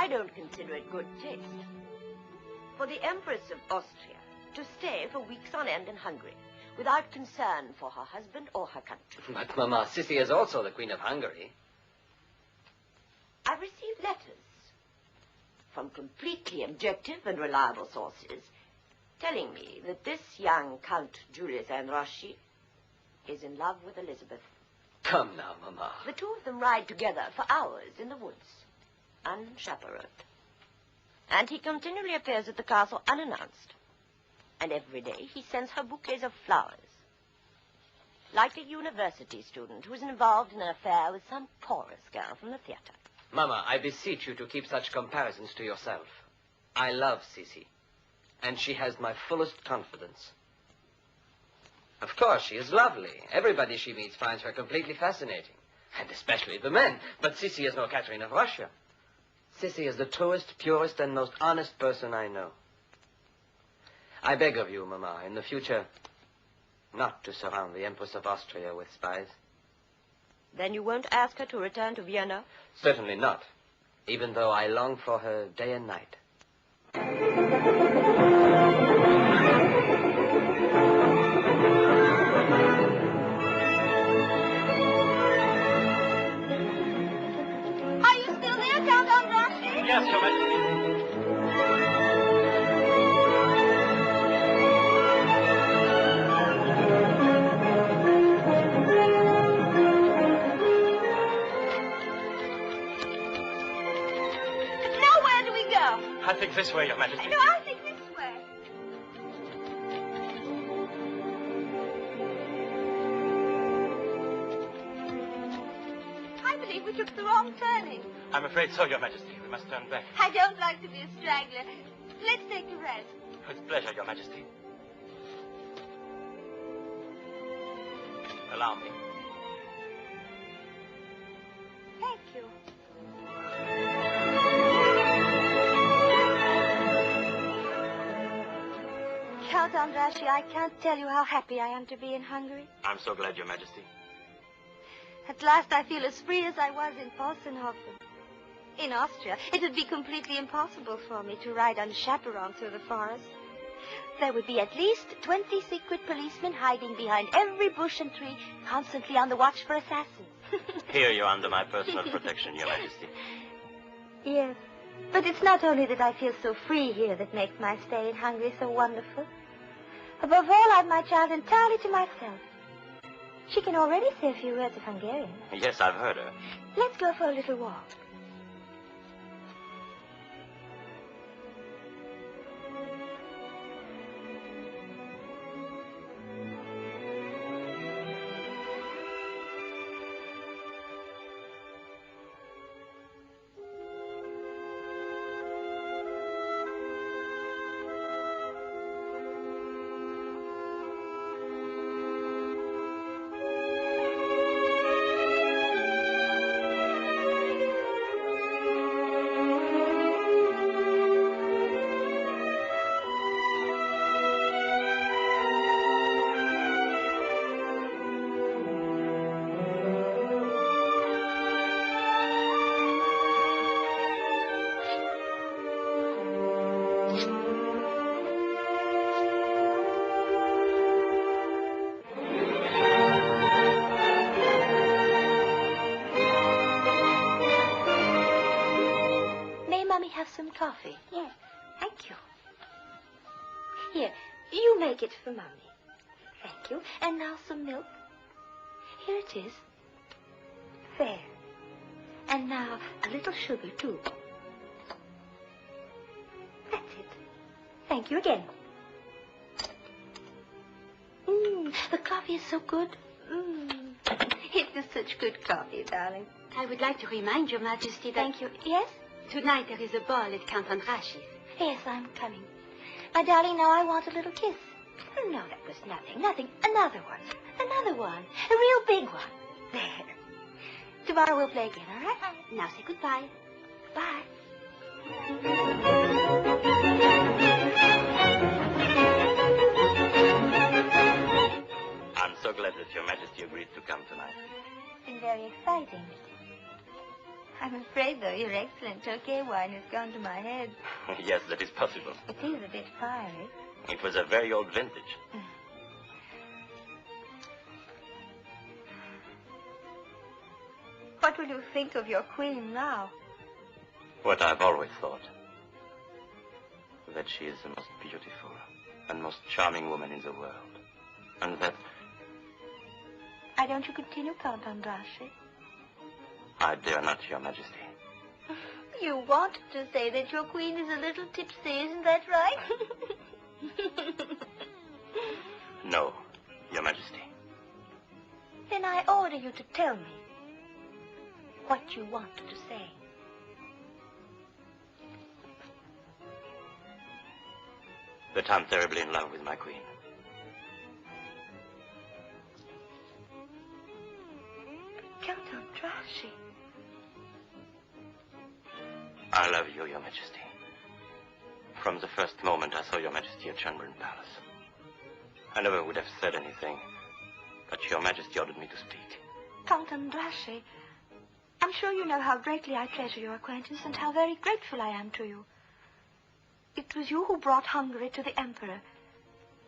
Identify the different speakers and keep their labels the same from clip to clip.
Speaker 1: I don't consider it good taste for the Empress of Austria to stay for weeks on end in Hungary without concern for her husband or her country.
Speaker 2: But, Mamma, Sissi is also the Queen of Hungary.
Speaker 1: I've received letters from completely objective and reliable sources telling me that this young Count Julius Andraschi is in love with Elizabeth.
Speaker 2: Come now, Mamma.
Speaker 1: The two of them ride together for hours in the woods, unchaperoned. And he continually appears at the castle unannounced. And every day he sends her bouquets of flowers. Like a university student who is involved in an affair with some chorus girl from the theater.
Speaker 2: Mamma, I beseech you to keep such comparisons to yourself. I love Sissi, and she has my fullest confidence. Of course, she is lovely. Everybody she meets finds her completely fascinating, and especially the men. But Sissi is no Catherine of Russia. Sissi is the truest, purest, and most honest person I know. I beg of you, Mamma, in the future, not to surround the Empress of Austria with spies.
Speaker 1: Then you won't ask her to return to Vienna?
Speaker 2: Certainly not, even though I long for her day and night.
Speaker 1: Are you still there, Count Andraschi?
Speaker 3: Yes, Your Majesty. I think this way, Your Majesty.
Speaker 1: No, I think this way. I believe we took the wrong turning.
Speaker 3: I'm afraid so, Your Majesty. We must turn back.
Speaker 1: I don't like to be a straggler. Let's take a rest.
Speaker 3: With pleasure, Your Majesty. Allow me.
Speaker 1: Thank you. Count Andraschi, I can't tell you how happy I am to be in Hungary.
Speaker 3: I'm so glad, Your Majesty.
Speaker 1: At last I feel as free as I was in Possenhofen. In Austria, it would be completely impossible for me to ride unchaperoned through the forest. There would be at least 20 secret policemen hiding behind every bush and tree, constantly on the watch for assassins.
Speaker 3: Here you're under my personal protection, Your Majesty.
Speaker 1: Yes, but it's not only that I feel so free here that makes my stay in Hungary so wonderful. Above all, I've my child entirely to myself. She can already say a few words of Hungarian.
Speaker 3: Yes, I've heard her.
Speaker 1: Let's go for a little walk. Some coffee? Yes. Thank you. Here, you make it for Mummy. Thank you. And now some milk. Here it is. There. And now a little sugar, too. That's it. Thank you again. The coffee is so good. It is such good coffee, darling.
Speaker 4: I would like to remind Your Majesty that...
Speaker 1: Thank you. Yes?
Speaker 4: Tonight there is a ball at Count Andraschi's.
Speaker 1: Yes, I'm coming. My darling, now I want a little kiss. No, that was nothing. Nothing. Another one. Another one. A real big one. There. Tomorrow we'll play again, all right?
Speaker 4: Now say goodbye.
Speaker 1: Bye.
Speaker 3: I'm so glad that Your Majesty agreed to come tonight.
Speaker 1: It's been very exciting.
Speaker 5: I'm afraid, though, your excellent Tokay wine has gone to my head.
Speaker 3: Yes, that is possible.
Speaker 5: It is a bit fiery.
Speaker 3: It was a very old vintage.
Speaker 5: What will you think of your queen now?
Speaker 3: What I've always thought. That she is the most beautiful and most charming woman in the world. And that
Speaker 5: Why don't you continue, Count Andrassi?
Speaker 3: I dare not, Your Majesty.
Speaker 5: You wanted to say that your queen is a little tipsy, isn't that right?
Speaker 3: No, Your Majesty.
Speaker 5: Then I order you to tell me what you wanted to say.
Speaker 3: That I'm terribly in love with my queen.
Speaker 5: Count Andrassi.
Speaker 3: I love you, Your Majesty. From the first moment I saw Your Majesty at Chamberlain Palace. I never would have said anything, but Your Majesty ordered me to speak.
Speaker 5: Count Andrassi, I'm sure you know how greatly I treasure your acquaintance and how very grateful I am to you. It was you who brought Hungary to the Emperor.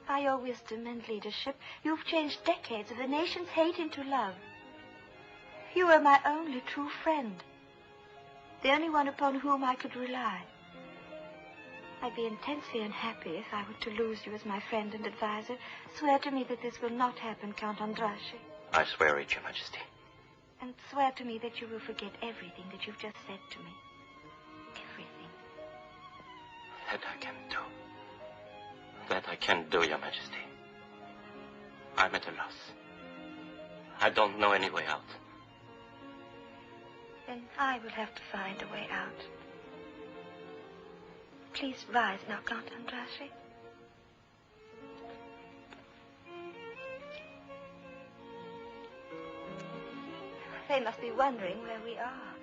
Speaker 5: By your wisdom and leadership, you've changed decades of the nation's hate into love. You were my only true friend, the only one upon whom I could rely. I'd be intensely unhappy if I were to lose you as my friend and advisor. Swear to me that this will not happen, Count Andrassi.
Speaker 3: I swear it, Your Majesty.
Speaker 5: And swear to me that you will forget everything that you've just said to me. Everything.
Speaker 3: That I can do. That I can do, Your Majesty. I'm at a loss. I don't know any way out.
Speaker 5: Then I will have to find a way out. Please rise now, Count Andrassi. They must be wondering where we are.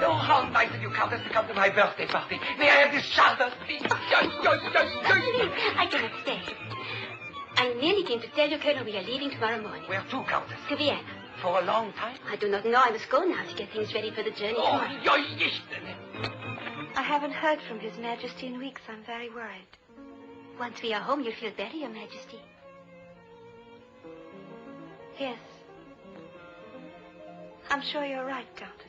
Speaker 2: Oh, how nice of you, Countess, to come to my birthday party. May I have this charter, please?
Speaker 4: I cannot stay. I merely came to tell you, Colonel, we are leaving tomorrow morning.
Speaker 2: Where to, Countess?
Speaker 4: To Vienna.
Speaker 2: For a long time?
Speaker 4: I do not know. I must go now to get things ready for the journey
Speaker 2: Oh,
Speaker 4: tomorrow.
Speaker 5: I haven't heard from His Majesty in weeks. I'm very worried.
Speaker 4: Once we are home, you'll feel better, Your Majesty.
Speaker 5: Yes. I'm sure you're right, Countess.